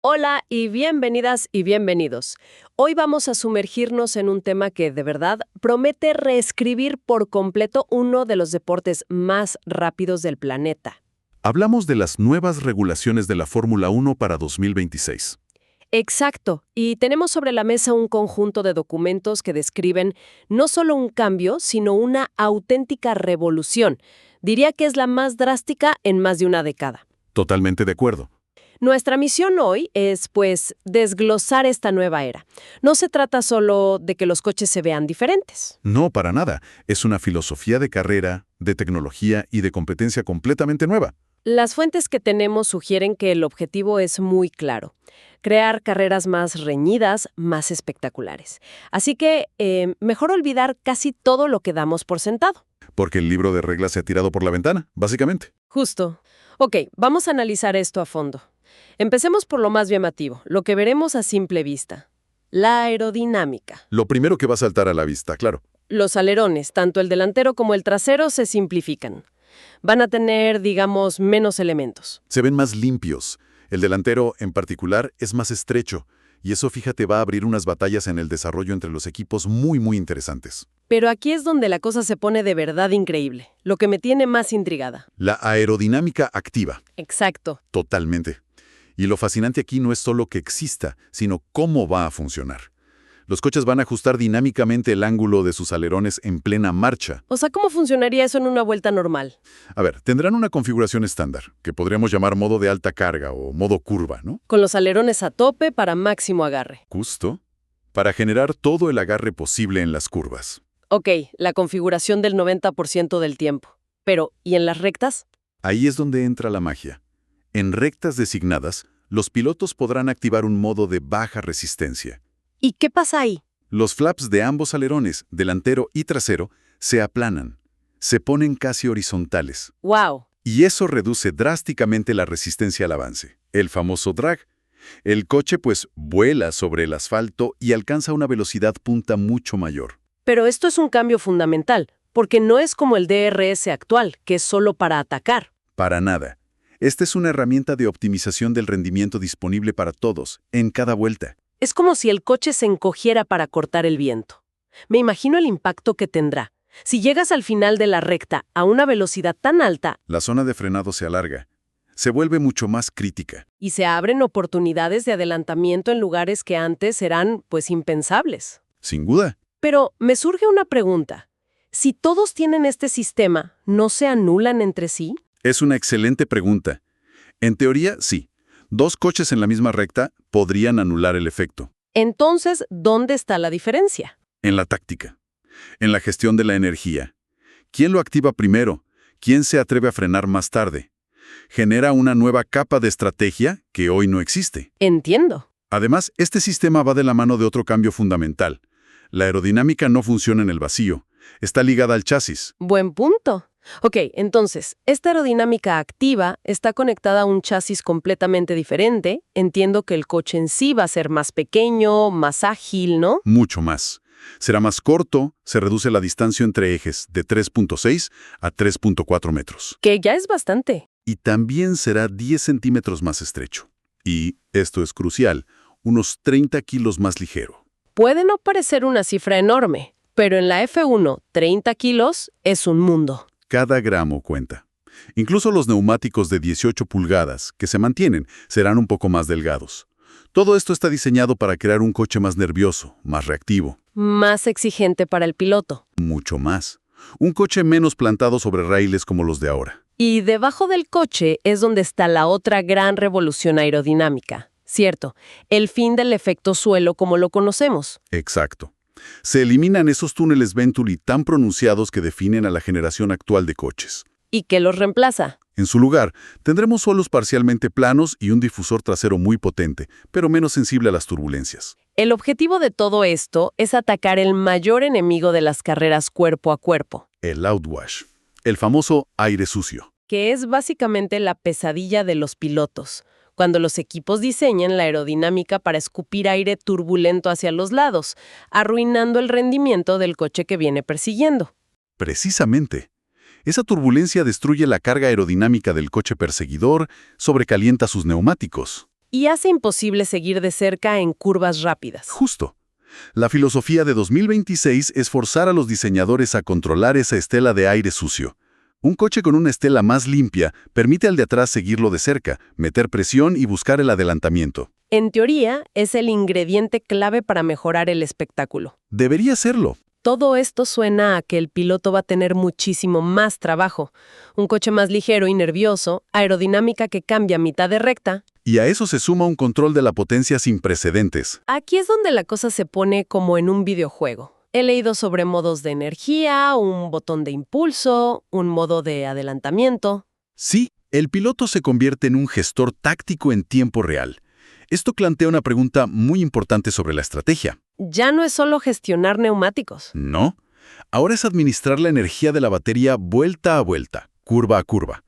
Hola y bienvenidas y bienvenidos. Hoy vamos a sumergirnos en un tema que de verdad promete reescribir por completo uno de los deportes más rápidos del planeta. Hablamos de las nuevas regulaciones de la Fórmula 1 para 2026. Exacto, y tenemos sobre la mesa un conjunto de documentos que describen no solo un cambio, sino una auténtica revolución. Diría que es la más drástica en más de una década. Totalmente de acuerdo. Nuestra misión hoy es, pues, desglosar esta nueva era. No se trata solo de que los coches se vean diferentes. No, para nada. Es una filosofía de carrera, de tecnología y de competencia completamente nueva. Las fuentes que tenemos sugieren que el objetivo es muy claro: crear carreras más reñidas, más espectaculares. Así que, mejor olvidar casi todo lo que damos por sentado. Porque el libro de reglas se ha tirado por la ventana, básicamente. Justo. Ok, vamos a analizar esto a fondo. Empecemos por lo más llamativo, lo que veremos a simple vista: la aerodinámica. Lo primero que va a saltar a la vista, claro. Los alerones, tanto el delantero como el trasero, se simplifican. Van a tener, digamos, menos elementos. Se ven más limpios. El delantero, en particular, es más estrecho. Y eso, fíjate, va a abrir unas batallas en el desarrollo entre los equipos muy interesantes. Pero aquí es donde la cosa se pone de verdad increíble, lo que me tiene más intrigada. La aerodinámica activa. Exacto. Totalmente. Y lo fascinante aquí no es solo que exista, sino cómo va a funcionar. Los coches van a ajustar dinámicamente el ángulo de sus alerones en plena marcha. O sea, ¿cómo funcionaría eso en una vuelta normal? A ver, tendrán una configuración estándar, que podríamos llamar modo de alta carga o modo curva, ¿no? Con los alerones a tope para máximo agarre. Justo. Para generar todo el agarre posible en las curvas. Ok, la configuración del 90% del tiempo. Pero, ¿y en las rectas? Ahí es donde entra la magia. En rectas designadas, los pilotos podrán activar un modo de baja resistencia. ¿Y qué pasa ahí? Los flaps de ambos alerones, delantero y trasero, se aplanan. Se ponen casi horizontales. ¡Wow! Y eso reduce drásticamente la resistencia al avance, el famoso drag. El coche pues vuela sobre el asfalto y alcanza una velocidad punta mucho mayor. Pero esto es un cambio fundamental, porque no es como el DRS actual, que es solo para atacar. Para nada. Esta es una herramienta de optimización del rendimiento disponible para todos, en cada vuelta. Es como si el coche se encogiera para cortar el viento. Me imagino el impacto que tendrá. Si llegas al final de la recta a una velocidad tan alta, La zona de frenado se alarga. Se vuelve mucho más crítica. y se abren oportunidades de adelantamiento en lugares que antes eran, pues, impensables. Sin duda. Pero me surge una pregunta. Si todos tienen este sistema, ¿no se anulan entre sí? Es una excelente pregunta. En teoría, sí. Dos coches en la misma recta podrían anular el efecto. Entonces, ¿dónde está la diferencia? En la táctica. En la gestión de la energía. ¿Quién lo activa primero? ¿Quién se atreve a frenar más tarde? Genera una nueva capa de estrategia que hoy no existe. Entiendo. Además, este sistema va de la mano de otro cambio fundamental. La aerodinámica no funciona en el vacío. Está ligada al chasis. Buen punto. Ok, entonces, esta aerodinámica activa está conectada a un chasis completamente diferente. Entiendo que el coche en sí va a ser más pequeño, más ágil, ¿no? Mucho más. Será más corto, se reduce la distancia entre ejes de 3.6 a 3.4 metros. Que ya es bastante. Y también será 10 centímetros más estrecho. Y, esto es crucial, unos 30 kilos más ligero. Puede no parecer una cifra enorme, pero en la F1, 30 kilos es un mundo. Cada gramo cuenta. Incluso los neumáticos de 18 pulgadas, que se mantienen, serán un poco más delgados. Todo esto está diseñado para crear un coche más nervioso, más reactivo. Más exigente para el piloto. Mucho más. Un coche menos plantado sobre raíles como los de ahora. Y debajo del coche es donde está la otra gran revolución aerodinámica. Cierto, el fin del efecto suelo como lo conocemos. Exacto. Se eliminan esos túneles Venturi tan pronunciados que definen a la generación actual de coches. ¿Y qué los reemplaza? En su lugar, tendremos suelos parcialmente planos y un difusor trasero muy potente, pero menos sensible a las turbulencias. El objetivo de todo esto es atacar el mayor enemigo de las carreras cuerpo a cuerpo, El outwash, el famoso aire sucio. que es básicamente la pesadilla de los pilotos, cuando los equipos diseñan la aerodinámica para escupir aire turbulento hacia los lados, arruinando el rendimiento del coche que viene persiguiendo. Precisamente. Esa turbulencia destruye la carga aerodinámica del coche perseguidor, sobrecalienta sus neumáticos. y hace imposible seguir de cerca en curvas rápidas. Justo. La filosofía de 2026 es forzar a los diseñadores a controlar esa estela de aire sucio. Un coche con una estela más limpia permite al de atrás seguirlo de cerca, meter presión y buscar el adelantamiento. En teoría, es el ingrediente clave para mejorar el espectáculo. Debería serlo. Todo esto suena a que el piloto va a tener muchísimo más trabajo. Un coche más ligero y nervioso, aerodinámica que cambia a mitad de recta. Y a eso se suma un control de la potencia sin precedentes. Aquí es donde la cosa se pone como en un videojuego. He leído sobre modos de energía, un botón de impulso, un modo de adelantamiento. Sí, el piloto se convierte en un gestor táctico en tiempo real. Esto plantea una pregunta muy importante sobre la estrategia. Ya no es solo gestionar neumáticos. No. Ahora es administrar la energía de la batería vuelta a vuelta, curva a curva.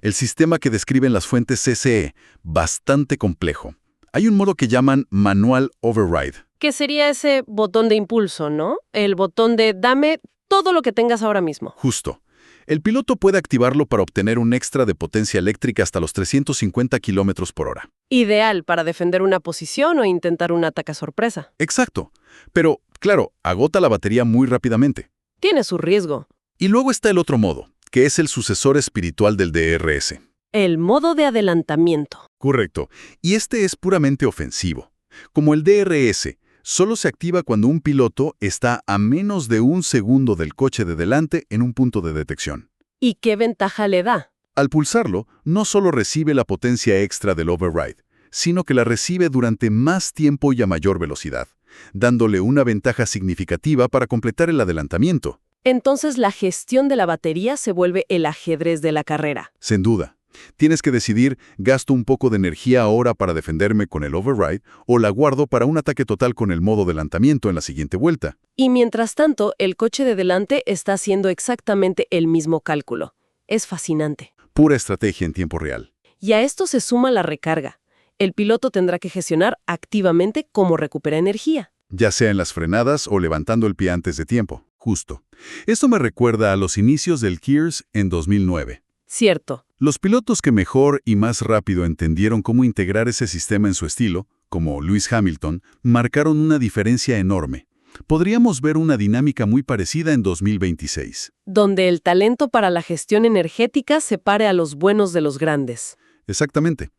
El sistema que describen las fuentes CCE, bastante complejo. Hay un modo que llaman Manual Override. Que sería ese botón de impulso, ¿no? El botón de dame todo lo que tengas ahora mismo. Justo. El piloto puede activarlo para obtener un extra de potencia eléctrica hasta los 350 km por hora. Ideal para defender una posición o intentar un ataque sorpresa. Exacto. Pero, claro, agota la batería muy rápidamente. Tiene su riesgo. Y luego está el otro modo, que es el sucesor espiritual del DRS. El modo de adelantamiento. Correcto. Y este es puramente ofensivo. Como el DRS, solo se activa cuando un piloto está a menos de un segundo del coche de delante en un punto de detección. ¿Y qué ventaja le da? Al pulsarlo, no solo recibe la potencia extra del override, sino que la recibe durante más tiempo y a mayor velocidad, dándole una ventaja significativa para completar el adelantamiento. Entonces la gestión de la batería se vuelve el ajedrez de la carrera. Sin duda. Tienes que decidir, ¿gasto un poco de energía ahora para defenderme con el override o la guardo para un ataque total con el modo adelantamiento en la siguiente vuelta? Y mientras tanto, el coche de delante está haciendo exactamente el mismo cálculo. Es fascinante. Pura estrategia en tiempo real. Y a esto se suma la recarga. El piloto tendrá que gestionar activamente cómo recupera energía. Ya sea en las frenadas o levantando el pie antes de tiempo. Justo. Esto me recuerda a los inicios del Gears en 2009. Cierto. Los pilotos que mejor y más rápido entendieron cómo integrar ese sistema en su estilo, como Lewis Hamilton, marcaron una diferencia enorme. Podríamos ver una dinámica muy parecida en 2026. Donde el talento para la gestión energética separe a los buenos de los grandes. Exactamente.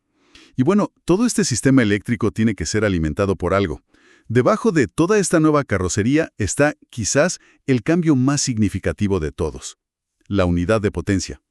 Y bueno, todo este sistema eléctrico tiene que ser alimentado por algo. Debajo de toda esta nueva carrocería está, quizás, el cambio más significativo de todos. La unidad de potencia.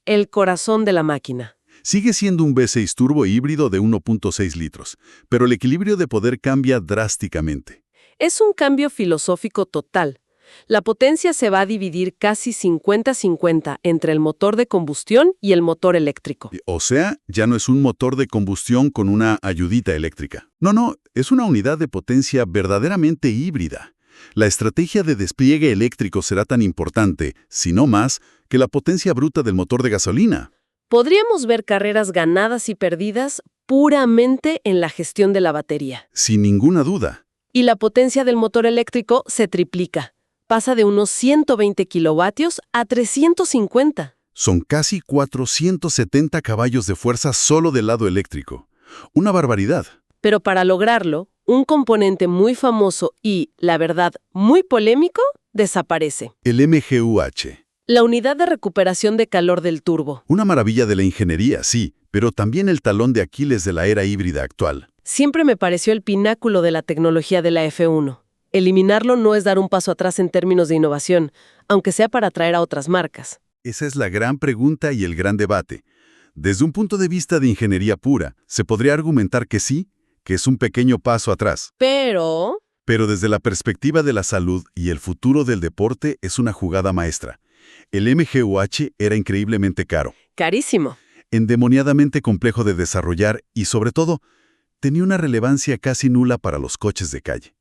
El corazón de la máquina. Sigue siendo un V6 turbo híbrido de 1.6 litros, pero el equilibrio de poder cambia drásticamente. Es un cambio filosófico total. La potencia se va a dividir casi 50-50 entre el motor de combustión y el motor eléctrico. O sea, ya no es un motor de combustión con una ayudita eléctrica. No, es una unidad de potencia verdaderamente híbrida. La estrategia de despliegue eléctrico será tan importante, si no más, que la potencia bruta del motor de gasolina. Podríamos ver carreras ganadas y perdidas puramente en la gestión de la batería. Sin ninguna duda. Y la potencia del motor eléctrico se triplica. Pasa de unos 120 kilovatios a 350. Son casi 470 caballos de fuerza solo del lado eléctrico. Una barbaridad. Pero para lograrlo, un componente muy famoso y, la verdad, muy polémico, desaparece. El MGUH. La unidad de recuperación de calor del turbo. Una maravilla de la ingeniería, sí, pero también el talón de Aquiles de la era híbrida actual. Siempre me pareció el pináculo de la tecnología de la F1. Eliminarlo no es dar un paso atrás en términos de innovación, aunque sea para atraer a otras marcas. Esa es la gran pregunta y el gran debate. Desde un punto de vista de ingeniería pura, se podría argumentar que sí, que es un pequeño paso atrás. Pero desde la perspectiva de la salud y el futuro del deporte es una jugada maestra. El MGUH era increíblemente caro. Carísimo. Endemoniadamente complejo de desarrollar y, sobre todo, tenía una relevancia casi nula para los coches de calle.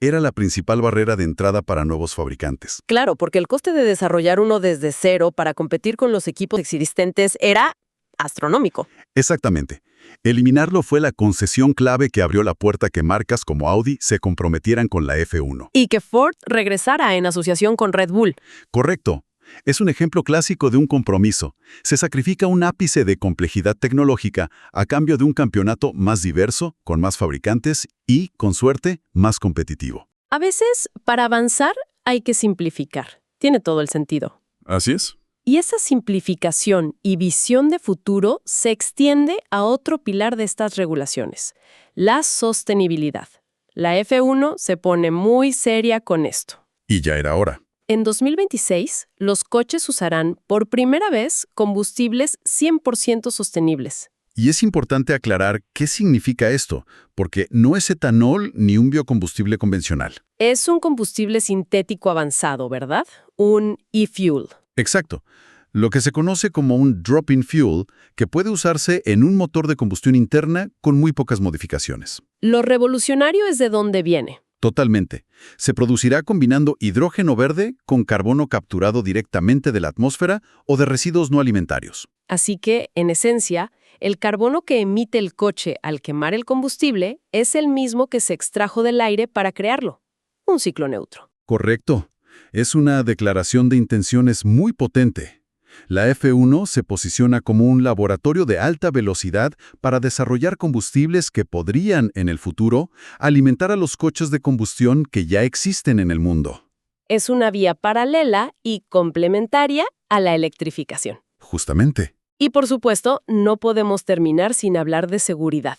Era la principal barrera de entrada para nuevos fabricantes. Claro, porque el coste de desarrollar uno desde cero para competir con los equipos existentes era astronómico. Exactamente. Eliminarlo fue la concesión clave que abrió la puerta a que marcas como Audi se comprometieran con la F1. Y que Ford regresara en asociación con Red Bull. Correcto. Es un ejemplo clásico de un compromiso. Se sacrifica un ápice de complejidad tecnológica a cambio de un campeonato más diverso, con más fabricantes y, con suerte, más competitivo. A veces, para avanzar, hay que simplificar. Tiene todo el sentido. Así es. Y esa simplificación y visión de futuro se extiende a otro pilar de estas regulaciones, la sostenibilidad. La F1 se pone muy seria con esto. Y ya era hora. En 2026, los coches usarán por primera vez combustibles 100% sostenibles. Y es importante aclarar qué significa esto, porque no es etanol ni un biocombustible convencional. Es un combustible sintético avanzado, ¿verdad? Un e-fuel. Exacto. Lo que se conoce como un drop-in fuel, que puede usarse en un motor de combustión interna con muy pocas modificaciones. Lo revolucionario es de dónde viene. Totalmente. Se producirá combinando hidrógeno verde con carbono capturado directamente de la atmósfera o de residuos no alimentarios. Así que, en esencia, el carbono que emite el coche al quemar el combustible es el mismo que se extrajo del aire para crearlo. Un ciclo neutro. Correcto. Es una declaración de intenciones muy potente. La F1 se posiciona como un laboratorio de alta velocidad para desarrollar combustibles que podrían, en el futuro, alimentar a los coches de combustión que ya existen en el mundo. Es una vía paralela y complementaria a la electrificación. Justamente. Y por supuesto, no podemos terminar sin hablar de seguridad.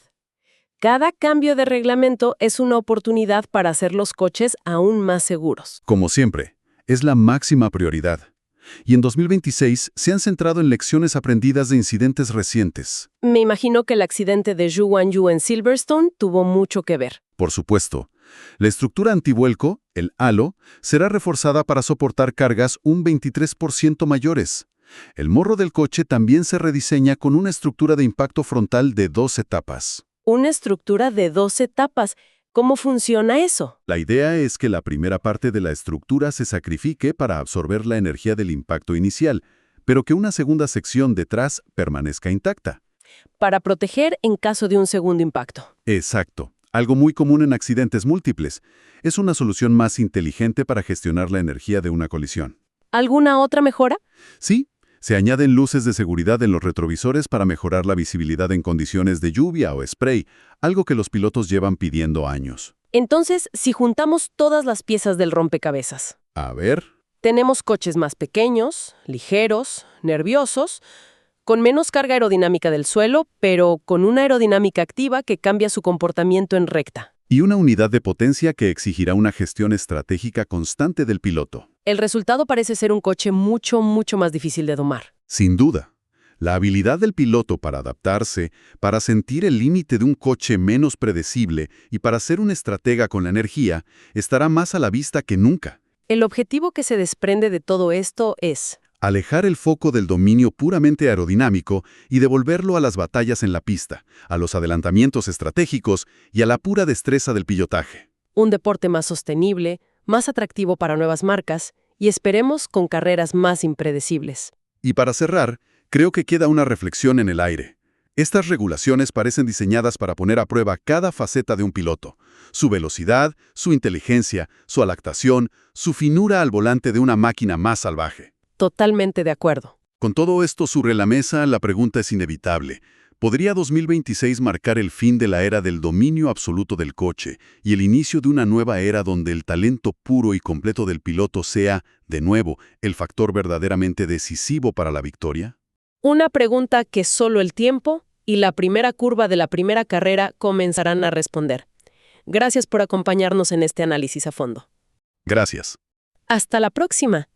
Cada cambio de reglamento es una oportunidad para hacer los coches aún más seguros. Como siempre, es la máxima prioridad. Y en 2026 se han centrado en lecciones aprendidas de incidentes recientes. Me imagino que el accidente de Zhu Guanyu en Silverstone tuvo mucho que ver. Por supuesto. La estructura antivuelco, el halo, será reforzada para soportar cargas un 23% mayores. El morro del coche también se rediseña con una estructura de impacto frontal de 2 etapas. Una estructura de 2 etapas. ¿Cómo funciona eso? La idea es que la primera parte de la estructura se sacrifique para absorber la energía del impacto inicial, pero que una segunda sección detrás permanezca intacta. Para proteger en caso de un segundo impacto. Exacto. Algo muy común en accidentes múltiples. Es una solución más inteligente para gestionar la energía de una colisión. ¿Alguna otra mejora? Sí. Se añaden luces de seguridad en los retrovisores para mejorar la visibilidad en condiciones de lluvia o spray, algo que los pilotos llevan pidiendo años. Entonces, si juntamos todas las piezas del rompecabezas. A ver. Tenemos coches más pequeños, ligeros, nerviosos, con menos carga aerodinámica del suelo, pero con una aerodinámica activa que cambia su comportamiento en recta. Y una unidad de potencia que exigirá una gestión estratégica constante del piloto. El resultado parece ser un coche mucho más difícil de domar. Sin duda. La habilidad del piloto para adaptarse, para sentir el límite de un coche menos predecible y para ser un estratega con la energía, estará más a la vista que nunca. El objetivo que se desprende de todo esto es alejar el foco del dominio puramente aerodinámico y devolverlo a las batallas en la pista, a los adelantamientos estratégicos y a la pura destreza del pilotaje. un deporte más sostenible, más atractivo para nuevas marcas y esperemos con carreras más impredecibles. Y para cerrar, creo que queda una reflexión en el aire. Estas regulaciones parecen diseñadas para poner a prueba cada faceta de un piloto. Su velocidad, su inteligencia, su adaptación, su finura al volante de una máquina más salvaje. Totalmente de acuerdo. Con todo esto sobre la mesa, la pregunta es inevitable. ¿Podría 2026 marcar el fin de la era del dominio absoluto del coche y el inicio de una nueva era donde el talento puro y completo del piloto sea, de nuevo, el factor verdaderamente decisivo para la victoria? Una pregunta que solo el tiempo y la primera curva de la primera carrera comenzarán a responder. Gracias por acompañarnos en este análisis a fondo. Gracias. Hasta la próxima.